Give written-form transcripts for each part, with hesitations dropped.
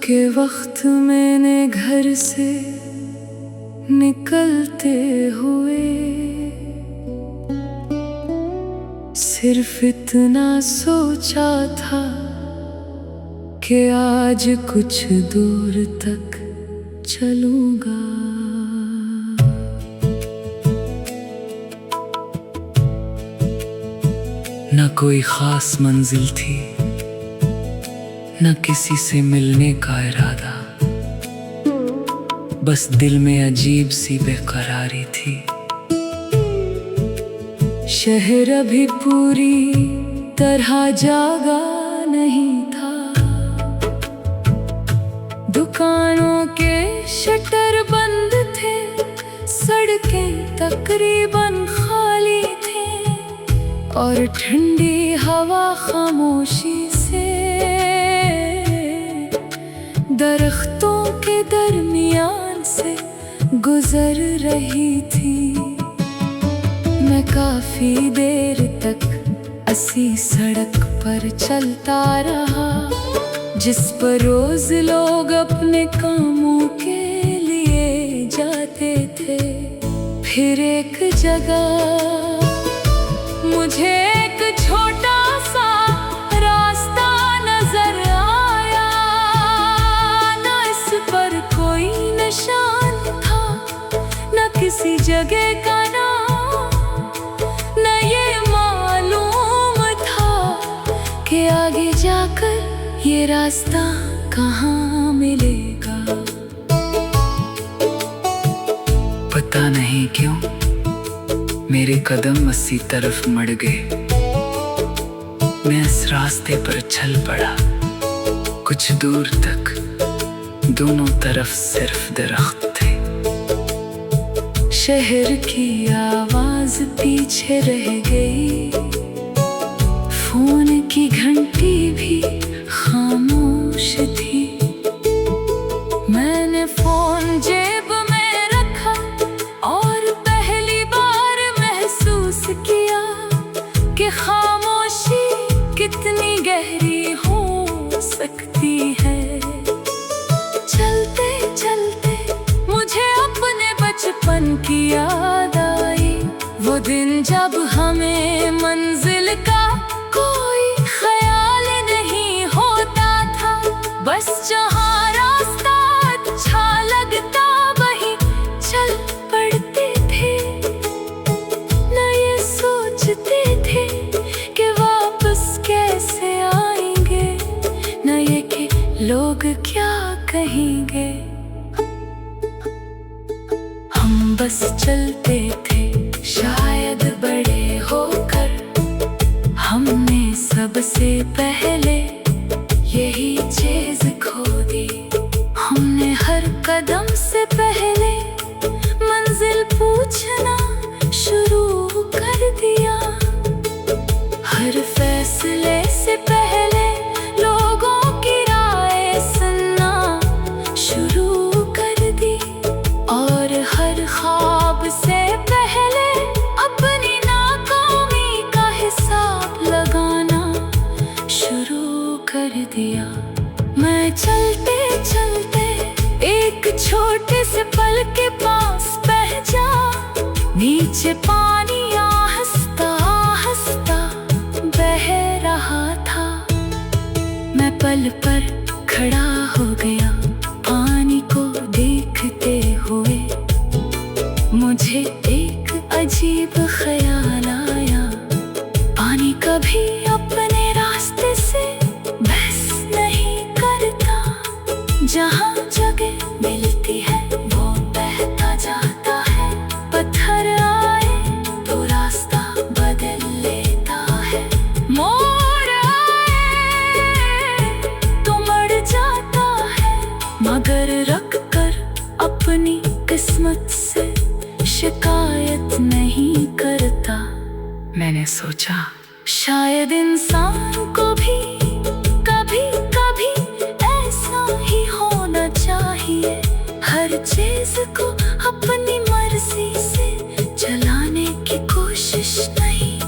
के वक्त मैंने घर से निकलते हुए सिर्फ इतना सोचा था कि आज कुछ दूर तक चलूंगा। न कोई खास मंजिल थी, न किसी से मिलने का इरादा, बस दिल में अजीब सी बेकरारी थी। शहर अभी पूरी तरह जागा नहीं था, दुकानों के शटर बंद थे, सड़कें तकरीबन खाली थी और ठंडी हवा खामोशी से दरख्तों के दरमियान से गुजर रही थी। मैं काफी देर तक ऐसी सड़क पर चलता रहा जिस पर रोज लोग अपने कामों के लिए जाते थे। फिर एक जगह मुझे एक छोटा सा रास्ता नजर आया, न इस पर कोई निशान था, न किसी जगह का नाम, न ये मालूम था कि आगे जाकर ये रास्ता कहाँ मिलेगा। पता नहीं क्यों मेरे कदम उसी तरफ मुड़ गए। मैं इस रास्ते पर चल पड़ा। कुछ दूर तक दोनों तरफ सिर्फ दरख्त थे। शहर की आवाज पीछे रह गई, फोन की घंटी भी खामोश थी। मैंने फोन जेब में रखा और पहली बार महसूस किया कि खामोशी कितनी गहरी हो सकती है। चलते चलते मुझे अपने बचपन की याद आई, वो दिन जब हमें मंजिल का कोई ख्याल नहीं होता था, बस जहाँ रास्ता अच्छा लगता वहीं चल पड़ते थे। न ये सोचते थे कि वापस कैसे आएंगे, न ये कि लोग क्या कहेंगे। हम बस चलते थे, शायद बड़े होकर हमने सबसे पहले यही चीज खो दी। हमने हर कदम से पहले मंजिल पूछना शुरू कर दिया। हर फैसले से पहले लोगों की राय सुनना शुरू कर दी और हर ख्वाब से पहले अपनी नाकामी का हिसाब लगाना शुरू कर दिया। मैं चलते चलते एक छोटे से पल के पास पहुंचा, नीचे पानी आहिस्ता आहिस्ता बह रहा था। मैं पल पर खड़ा हो गया, पानी को देखते हुए मुझे एक अजीब ख्याल आया। पानी कभी अपने रास्ते से बहस नहीं करता, जहाँ जगह मिलती है वो बहता जाता है। पत्थर आए तो रास्ता बदल लेता है, मोड़ आए तो मर जाता है, मगर रख कर अपनी किस्मत से शिकायत नहीं करता। मैंने सोचा शायद इंसान को भी कभी कभी ऐसा ही होना चाहिए। हर चीज को अपनी मर्जी से चलाने की कोशिश नहीं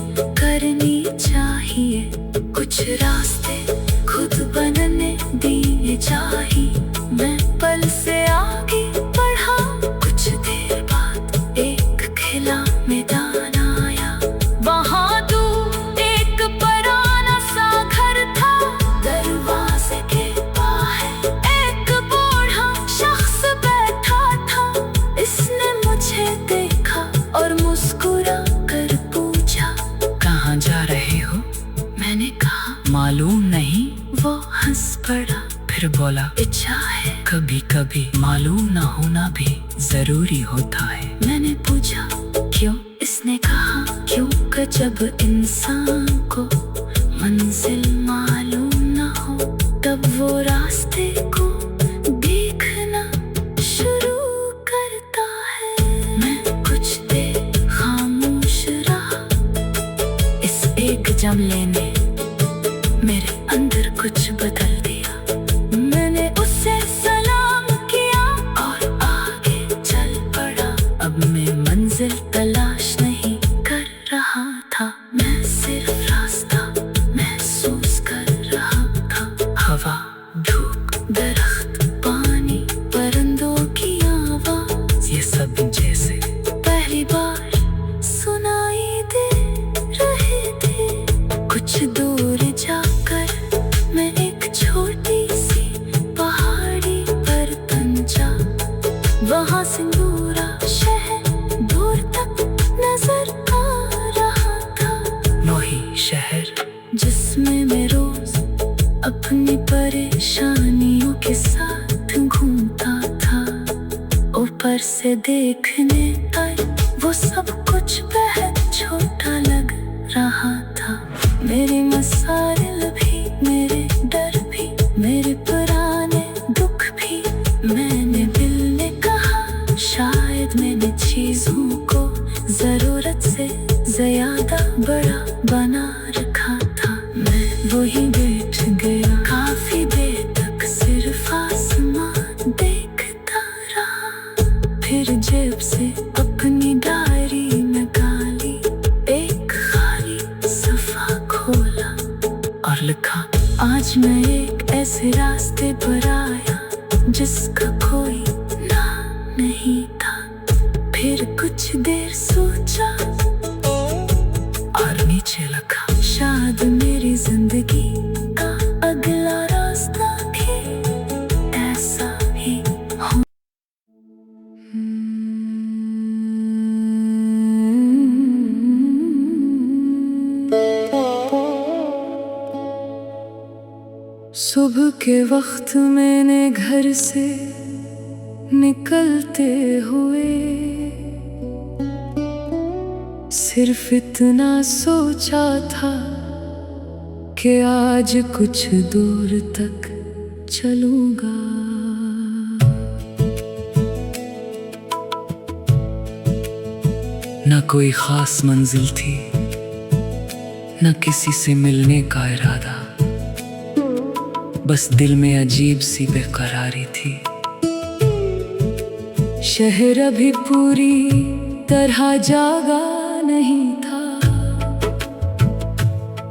करनी चाहिए। कुछ रास्ते खुद बनने दिए चाहिए। बोला इच्छा है, कभी कभी मालूम ना होना भी जरूरी होता है। मैंने पूछा क्यों? इसने कहा क्योंकि जब इंसान को मंजिल मालूम ना हो तब वो रास्ते को देखना शुरू करता है। मैं कुछ देर खामोश रहा। इस एक जुमले ने मेरे अंदर कुछ बदल दिया। मैंने उससे सलाम किया और आगे चल पड़ा। अब मैं मंजिल तलाश नहीं कर रहा था, मैं सिर्फ रास्ता महसूस कर रहा था। हवा, धूप, दरख्त, पानी, परिंदों की आवाज, ये सब जैसे पहली बार सुनाई दे रहे थे। कुछ दूर जाकर मैं एक छोटी सी पहाड़ी पर पहुंचा। वहां से पूरा शहर दूर तक नजर आ रहा था। वही शहर जिसमें मैं रोज अपनी परेशानियों के साथ घूमता था। ऊपर से देखने पर वो सब कुछ बेहद छोटा लग रहा था। मेरे मसाइल भी, मेरे डर भी, मेरे पुराने दुख भी। मैंने दिल ने कहा शायद मैंने चीजों को जरूरत से ज्यादा बड़ा बना रखा था। मैं वही बैठ गया काफी देर तक, सिर्फ आसमान देखता रहा। फिर जेब से अपनी डायरी निकाली, एक खाली सफा खोला और लिखा आज मैं एक ऐसे रास्ते पर आया जिसका कोई नाम नहीं था। फिर कुछ देर सोचा और नीचे लिखा शायद मेरी जिंदगी का अगला रास्ता भी ऐसा ही हो। सुबह के वक्त मैंने घर से निकलते हुए सिर्फ इतना सोचा था कि आज कुछ दूर तक चलूंगा। न कोई खास मंजिल थी, न किसी से मिलने का इरादा, बस दिल में अजीब सी बेकरारी थी। शहर अभी पूरी तरह जागा नहीं था।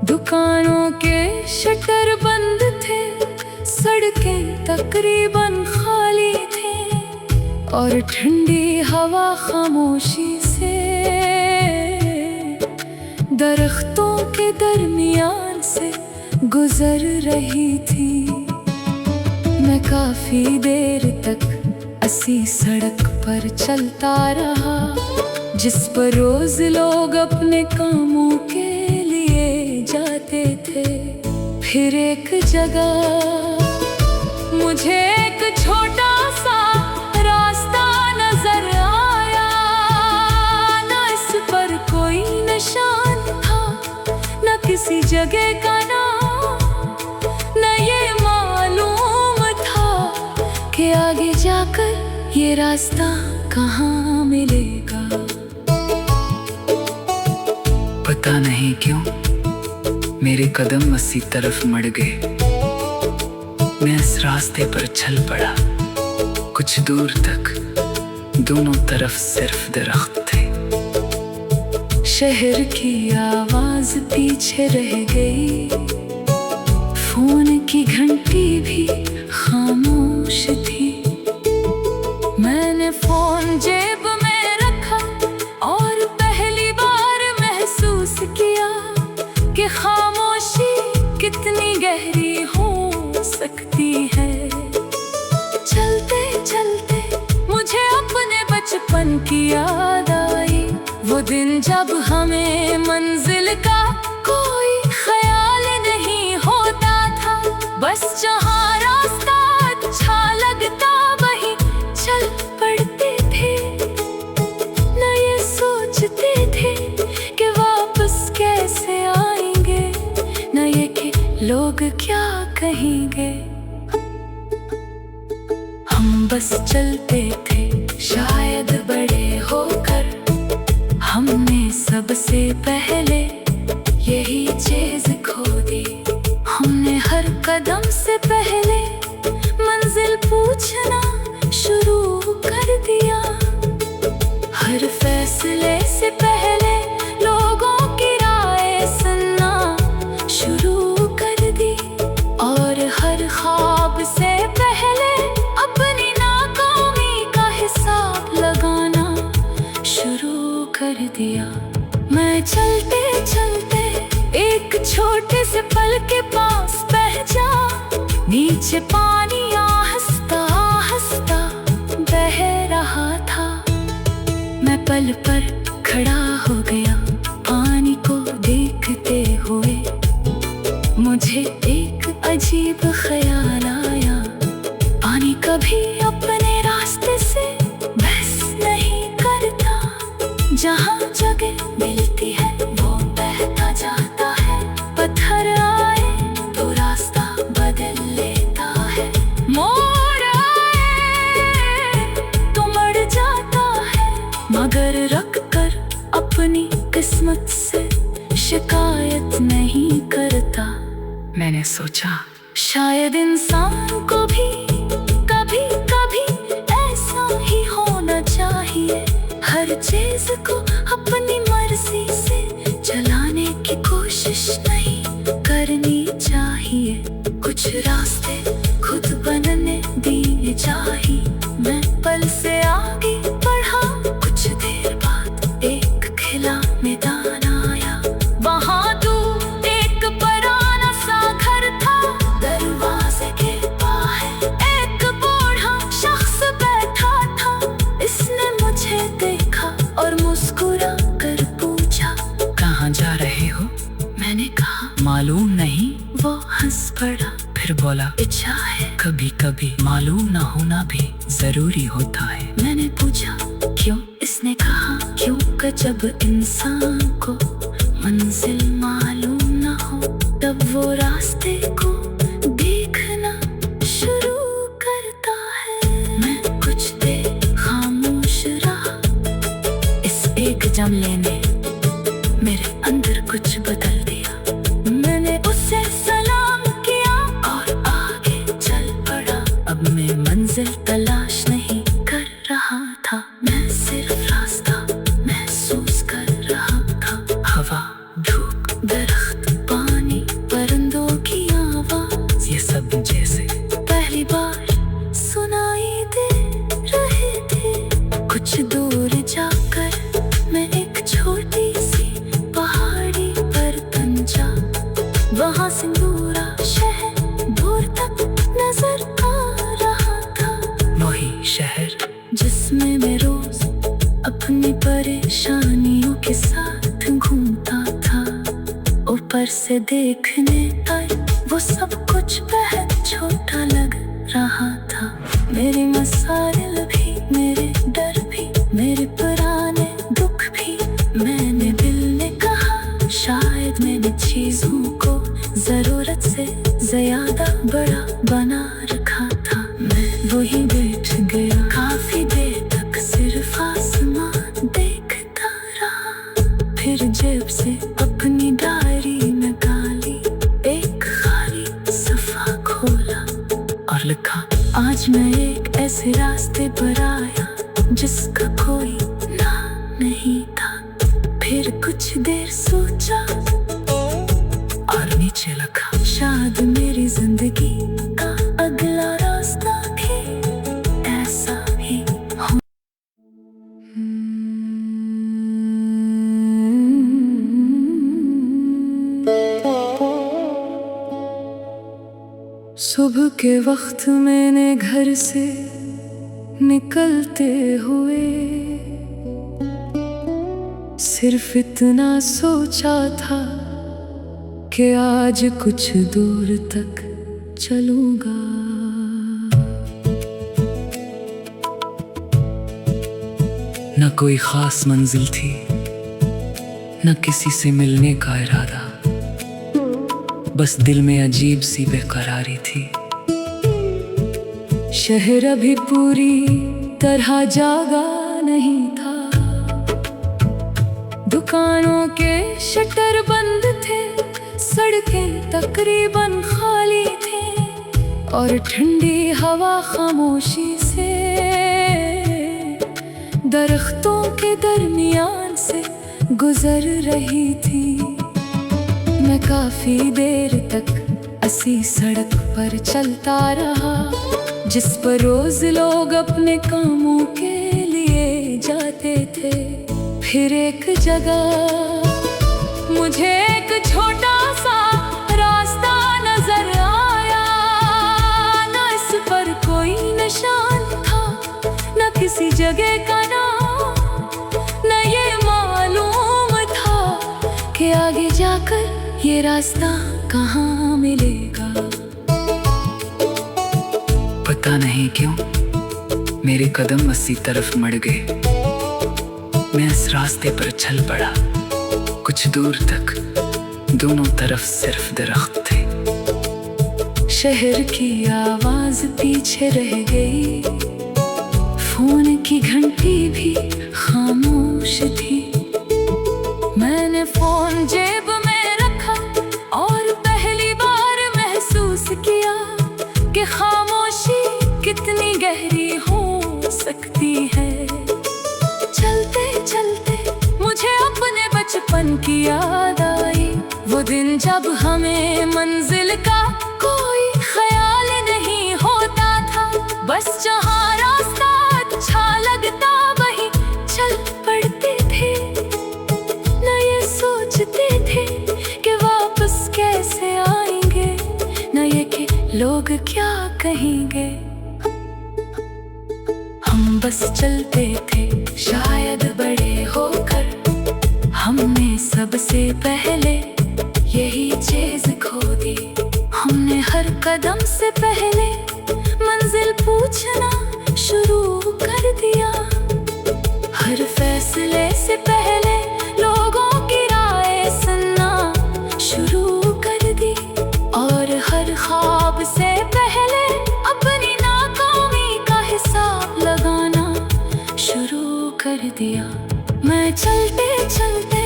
दुकानों के शटर बंद थे, सड़कें तकरीबन खाली थी और ठंडी हवा खामोशी से दरख्तों के दरमियान से गुजर रही थी। मैं काफी देर तक इसी सड़क पर चलता रहा जिस पर रोज लोग अपने कामों के लिए जाते थे। फिर एक जगह मुझे एक छोटा सा रास्ता नजर आया। न इस पर कोई निशान था, न किसी जगह का नाम, न ये मालूम था कि आगे जाकर ये रास्ता कहाँ मिलेगा। पता नहीं क्यों मेरे कदम उसी तरफ मुड़ गए। मैं इस रास्ते पर चल पड़ा। कुछ दूर तक दोनों तरफ सिर्फ दरख्त थे। शहर की आवाज पीछे रह गई, फोन की घंटी भी खामोश थी। मैंने फोन जेब में रखा और पहली बार महसूस किया कि खामोशी कितनी गहरी हो सकती है। चलते चलते मुझे अपने बचपन की याद आई, वो दिन जब हमें मंजिल का कोई ख्याल नहीं होता था। बस जहाँ रास्ता लोग क्या कहेंगे। हम बस चलते थे, शायद बड़े होकर हमने सबसे पहले यही चीज खो दी। हमने हर कदम से पहले मंजिल पूछना शुरू कर दिया। हर फैसले से पहले लोगों की राय सुनना शुरू कर दी। और हर ख्वाब से पहले अपनी नाकामी का हिसाब लगाना शुरू कर दिया। मैं चलते चलते एक छोटे से पल के पास पहुंचा। नीचे पानी आहिस्ता आहिस्ता बह रहा था। मैं पल पर खड़ा हो गया पानी को देखते हुए। मुझे एक अजीब ख्याल आया, पानी कभी अपने रास्ते से बहस नहीं करता। जहाँ जगह मिलती है वो बहता जाता है। पत्थर आए तो रास्ता बदल लेता है। मोड़ आए तो मर जाता है। मगर रख कर अपनी किस्मत से शिकायत नहीं करता। मैंने सोचा शायद इंसान को भी कभी कभी ऐसा ही होना चाहिए। हर चीज को अपनी मर्जी से चलाने की कोशिश नहीं करनी चाहिए। कुछ रास्ते खुद बनने दिए चाहिए। मैं पल से आगे बढ़ा, कुछ देर बाद एक खिला मैदान आया। वहाँ दूर एक पुराना सा घर था। दरवाजे के बाहर एक बूढ़ा शख्स बैठा था। इसने मुझे देखा और मुस्कुरा कर पूछा, कहाँ जा रहे हो? मैंने कहा मालूम नहीं। वो हंस पड़ा, फिर बोला इच्छा है। कभी कभी मालूम ना होना भी जरूरी होता है। मैंने पूछा क्यों? इसने कहा क्योंकि जब इंसान को मंजिल मालूम ना हो तब वो रास्ते को देखना शुरू करता है। मैं कुछ देर खामोश रहा। इस एक जुमले ने मेरे अंदर कुछ बदल दिया। मैंने उसे सलाम किया और आगे चल पड़ा। अब मैं मंजिल तलाश नहीं कर रहा था, मैं सिर्फ रास्ता महसूस कर रहा था। हवा, धूप, दरख्त, पानी, परिंदों की आवाज, ये सब जैसे पहली बार सुनाई दे रहे थे। कुछ दूर जाकर मैं एक छोटी सी पहाड़ी पर पहुंचा। वहाँ सिंदूरा शहर दूर तक नजर आ रहा था। वही शहर जिसमें मैं रोज अपनी परेशानियों के साथ घूमता था। ऊपर से देखने पर वो सब कुछ बेहद छोटा लग रहा था। मेरी मसाइल भी, मेरे डर भी, मेरे पुराने दुख भी। मैंने दिल ने कहा शायद मैंने चीजों को जरूरत से ज्यादा बड़ा बना रखा था। मैं वही बैठ गया, काफी देर तक सिर्फ आसमान देखता रहा। फिर जेब से अपनी डायरी निकाली, एक खाली सफा खोला और लिखा आज मैं एक ऐसे रास्ते पर आया जिसका कोई नाम नहीं था। फिर कुछ देर सोचा और नीचे लिखा शायद मेरी जिंदगी का अगला रास्ता भी ऐसा ही हो। सुबह के वक्त मैंने घर से निकलते हुए सिर्फ इतना सोचा था कि आज कुछ दूर तक चलूंगा। न कोई खास मंजिल थी, न किसी से मिलने का इरादा, बस दिल में अजीब सी बेकरारी थी। शहर अभी पूरी तरह जागा नहीं था, दुकानों के शटर बंद थे, सड़कें तकरीबन खाली थी और ठंडी हवा खामोशी से दरख्तों के दरमियान से गुजर रही थी। मैं काफी देर तक इसी सड़क पर चलता रहा जिस पर रोज लोग अपने कामों के लिए जाते थे। फिर एक जगह मुझे एक छोटा सा रास्ता नजर आया, न इस पर कोई निशान था, न किसी जगह का नाम, न ये मालूम था कि आगे जाकर ये रास्ता कहाँ मिलेगा। पता नहीं क्यों मेरे कदम उसी तरफ मड़ गए। मैं इस रास्ते पर चल पड़ा। कुछ दूर तक दोनों तरफ सिर्फ दरख्त थे। शहर की आवाज पीछे रह गई, फोन की घंटी भी खामोश थी। मैंने फोन जेब में रखा और पहली बार महसूस किया कि खामोशी कितनी गहरी हो सकती है। चलते चलते मुझे अपने बचपन की याद आई, वो दिन जब हमें मंजिल का कोई ख्याल नहीं होता था, बस जहाँ रास्ता अच्छा लगता वहीं चल पड़ते थे। न ये सोचते थे कि वापस कैसे आएंगे, न ये कि लोग क्या कहेंगे। हम बस चलते थे, शायद बड़े होकर हमने सबसे पहले यही चीज खो दी। हमने हर कदम से पहले मंजिल पूछना शुरू कर दिया, हर फैसले से पहले लोगों की राय सुनना शुरू कर दी, और हर ख्वाब से पहले अपनी नाकामी का हिसाब लगाना शुरू कर दिया। मैं चलते चलते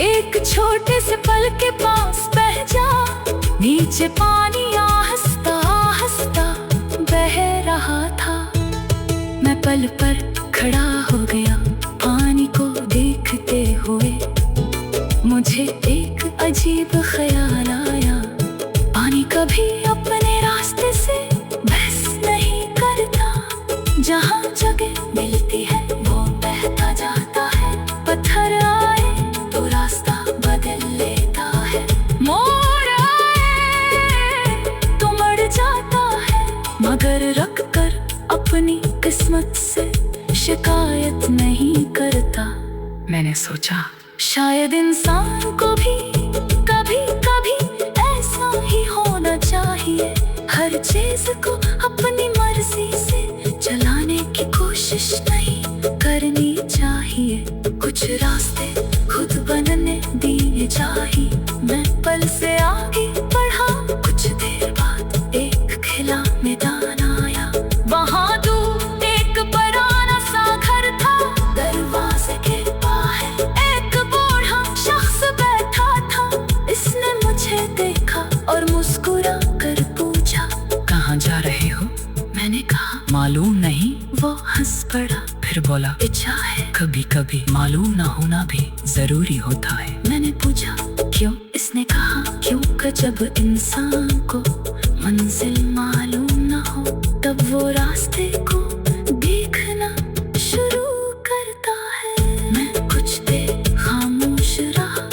एक छोटे से पल के पास पहुंचा, नीचे पानी आहिस्ता आहिस्ता बह रहा था। मैं पल पर खड़ा हो गया पानी को देखते हुए। मुझे एक अजीब ख्याल आया, पानी कभी अपने रास्ते से बहस नहीं करता, जहाँ जगह मिलती है वो बहता जाता है। पत्थर आए तो रास्ता बदल लेता है, मोड़ आए तो मर जाता है, मगर रख कर अपनी किस्मत से शिकायत नहीं करता। मैंने सोचा शायद इंसान को भी कभी कभी ऐसा ही होना चाहिए, हर चीज को अपनी मर्जी से चलाने की कोशिश नहीं करनी चाहिए। कुछ रास्ते खुद बनने दिए चाहिए। मैं पल से आगे बढ़ा, कुछ देर बाद एक खिला मैदान आया। वहाँ दूर एक पुराना सा घर था, दरवाजे के बाहर एक बूढ़ा शख्स बैठा था। इसने मुझे देखा और मुस्कुरा कर पूछा, कहाँ जा रहे हो? मैंने कहा मालूम नहीं। वो हंस पड़ा, फिर बोला इच्छा है। कभी कभी मालूम ना होना भी जरूरी होता है। मैंने पूछा क्यों? इसने कहा क्योंकि जब इंसान को मंजिल मालूम ना हो तब वो रास्ते को देखना शुरू करता है। मैं कुछ देर खामोश रहा,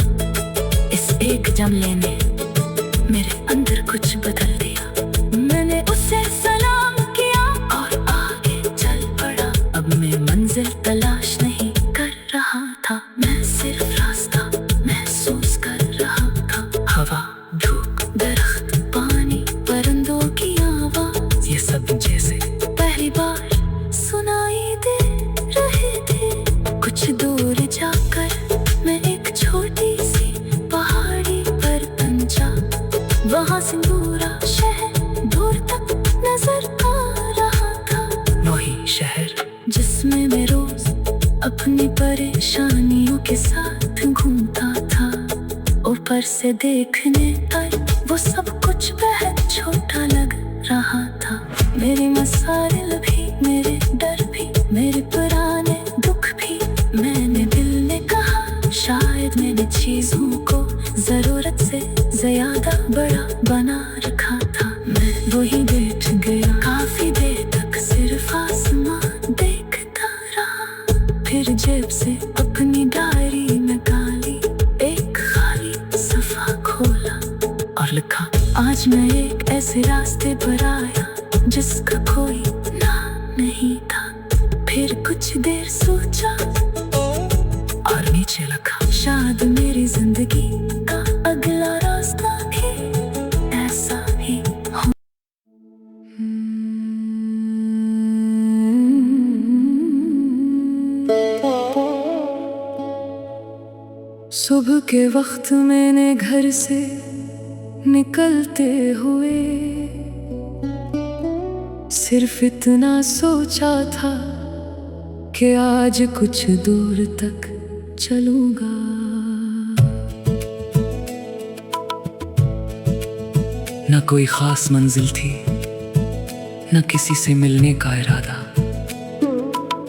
इस एक जुमले ने मेरे अंदर कुछ बदल दिया। मैंने उससे सलाम किया और आगे चल पड़ा। अब मैं मंजिल तलाश नहीं कर रहा था, मैं सिर्फ रास्ता महसूस कर रहा था। हवा, धूप, दरख्त, पानी, परिंदों की आवाज, ये सब जैसे पहली बार सुनाई दे रहे थे। कुछ दूर जाकर मैं एक छोटी सी पहाड़ी पर पहुंचा। वहाँ अपनी परेशानियों के साथ घूमता था। ऊपर से देखने पर वो सब कुछ बेहद छोटा लग रहा था। मेरी मसाइल भी, मेरे डर भी, मेरे पुराने दुख भी। मैंने दिल ने कहा शायद मैंने चीजों को जरूरत से ज्यादा बड़ा बना रखा था। मैं वही बैठ गया काफी देर तक, सिर्फ आसमान देखता रहा। फिर जेब से अपनी डायरी निकाली, एक खाली सफा खोला और लिखा, आज मैं एक ऐसे रास्ते पर आया जिसका कोई नाम नहीं था। फिर कुछ देर सोचा और नीचे लिखा, शायद मेरी जिंदगी का अगला रास्ता भी ऐसा ही हो। सुबह के वक्त मैंने घर से निकलते हुए सिर्फ इतना सोचा था कि आज कुछ दूर तक चलूंगा। न कोई खास मंजिल थी, न किसी से मिलने का इरादा,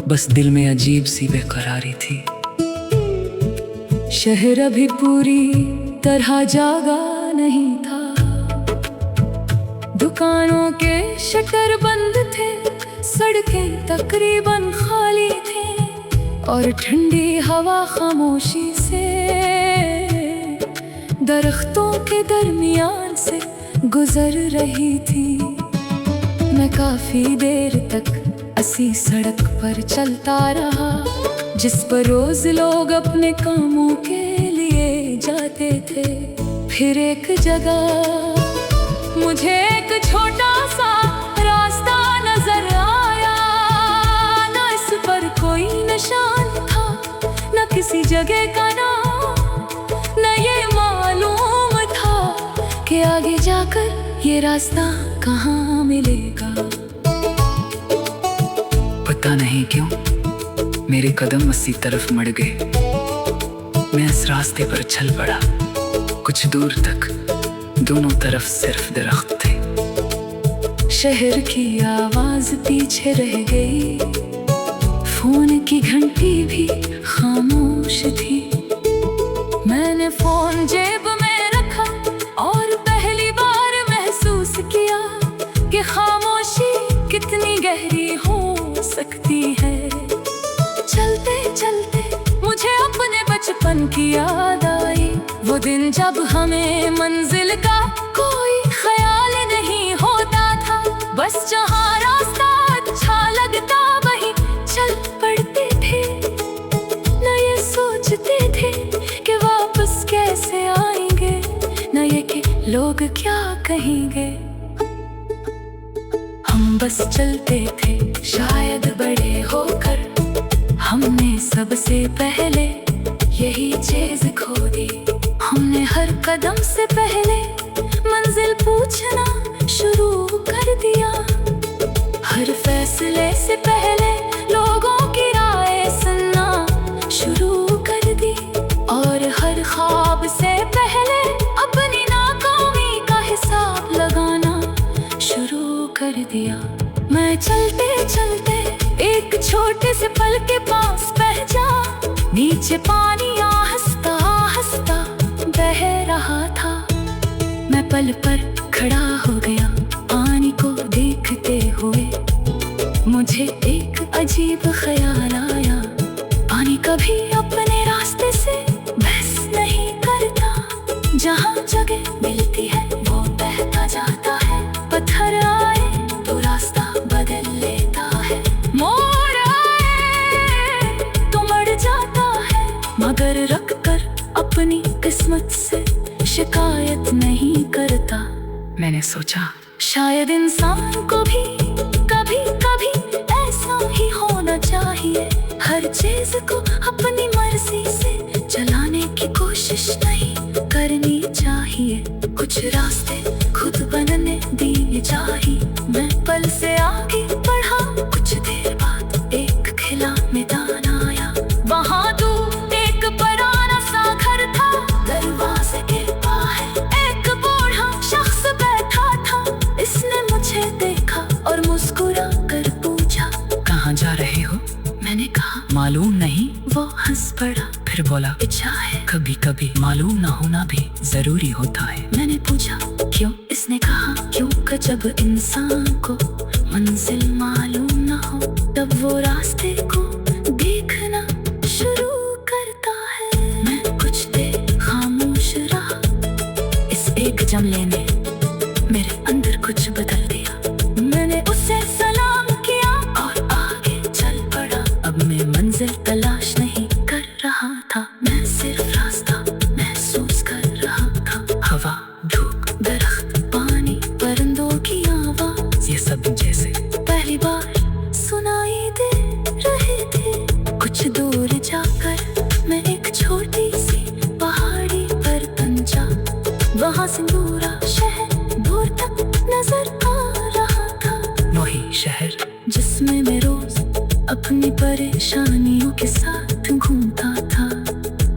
बस दिल में अजीब सी बेकरारी थी। शहर अभी पूरी तरह जागा नहीं था, दुकानों के शटर बंद थे, सड़कें तकरीबन खाली थी और ठंडी हवा खामोशी से दरख्तों के दरमियान से गुजर रही थी। मैं काफी देर तक इसी सड़क पर चलता रहा जिस पर रोज लोग अपने कामों के लिए जाते थे। फिर एक जगह मुझे एक छोटा सा रास्ता नजर आया, न इस पर कोई निशान था, न किसी जगह का नाम, न ये मालूम था कि आगे जाकर ये रास्ता कहाँ मिलेगा। पता नहीं क्यों मेरे कदम उसी तरफ मुड़ गए। मैं इस रास्ते पर चल पड़ा। कुछ दूर तक दोनों तरफ सिर्फ दरख्त थे। शहर की आवाज पीछे रह गई, फोन की घंटी भी खामोश थी। मैंने फोन जेब में रखा और पहली बार महसूस किया कि खामोशी कितनी गहरी हो सकती है। चलते चलते मुझे अपने बचपन की याद आई, वो दिन जब हमें मंजिल का कोई ख्याल नहीं होता था, बस जहाँ रास्ता अच्छा लगता वहीं चल पड़ते थे। न ये सोचते थे कि वापस कैसे आएंगे, न ये कि लोग क्या कहेंगे। हम बस चलते थे, शायद बड़े होकर हमने सबसे पहले यही चीज खो दी। हमने हर कदम से पहले मंजिल पूछना शुरू कर दिया, हर फैसले से पहले लोगों की राय सुनना शुरू कर दी, और हर ख्वाब से पहले अपनी नाकामी का हिसाब लगाना शुरू कर दिया। मैं चलते चलते एक छोटे से पल के पास पहुंचा, नीचे पानी आहिस्ता आहिस्ता बह रहा था। मैं पल पर खड़ा हो गया पानी को देखते हुए। मुझे एक अजीब ख्याल आया, पानी कभी अपने रास्ते से बहस नहीं करता, जहाँ जगह मिलती है वो बहता जाता है। पत्थर आए तो रास्ता बदल लेता है, मोड़ आए तो मर जाता है, मगर रख कर अपनी किस्मत से शिकायत नहीं करता। मैंने सोचा शायद इंसान को भी कभी कभी ऐसा ही होना चाहिए, हर चीज को अपनी मर्जी से चलाने की कोशिश नहीं करनी चाहिए। कुछ रास्ते खुद बनने दिए चाहिए। मैं पल से आगे बढ़ा, कुछ देर बाद एक खिला मैदान आया, वहाँ दूर एक पुराना सा घर था, दरवाजे के बाहर एक बूढ़ा शख्स बैठा था। इसने मुझे देखा और मुस्कुरा कर पूछा, कहाँ जा रहे हो? मैंने कहा मालूम नहीं। वो हंस पड़ा, फिर बोला, इच्छा है। कभी कभी मालूम ना होना भी जरूरी होता है। मैंने पूछा क्यों? इसने कहा क्योंकि जब इंसान को मंजिल मालूम ना हो तब वो रास्ते को देखना शुरू करता है। मैं कुछ देर खामोश रहा। इस एक जुमले ने मेरे अंदर कुछ बदल दिया। मैंने उसे सलाम किया और आगे चल पड़ा। अब मैं मंजिल तलाश नहीं कर रहा था, मैं सिर्फ रास्ता महसूस कर रहा था। हवा, धूप, दरख्त, पानी, परिंदों की आवाज, ये सब जैसे पहली बार सुनाई दे रहे थे। कुछ दूर जाकर मैं एक छोटी सी पहाड़ी पर पहुंचा। वहाँ से पूरा शहर दूर तक नजर आ रहा था। वही शहर जिसमें मैं रोज अपनी परेशानियों के साथ घूमता था।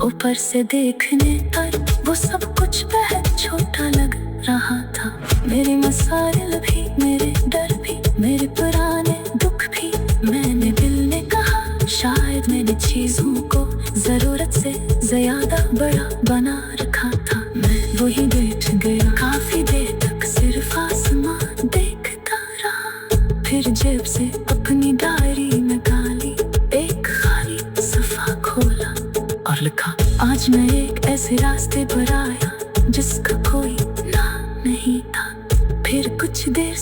ऊपर से देखने पर वो सब कुछ बेहद छोटा लग रहा था। मेरे मसाइल भी, मेरे डर भी, मेरे पुराने दुख भी। मैंने दिल ने कहा शायद मैंने चीजों को जरूरत से ज्यादा बड़ा बना रखा था। मैं वही बैठ गया, काफी देर तक सिर्फ आसमान देखता रहा। फिर जेब से अपनी डायरी निकाली, एक खाली सफा खोला और लिखा, आज मैं एक ऐसे रास्ते पर आया जिसका कोई नाम नहीं था। फिर कुछ देर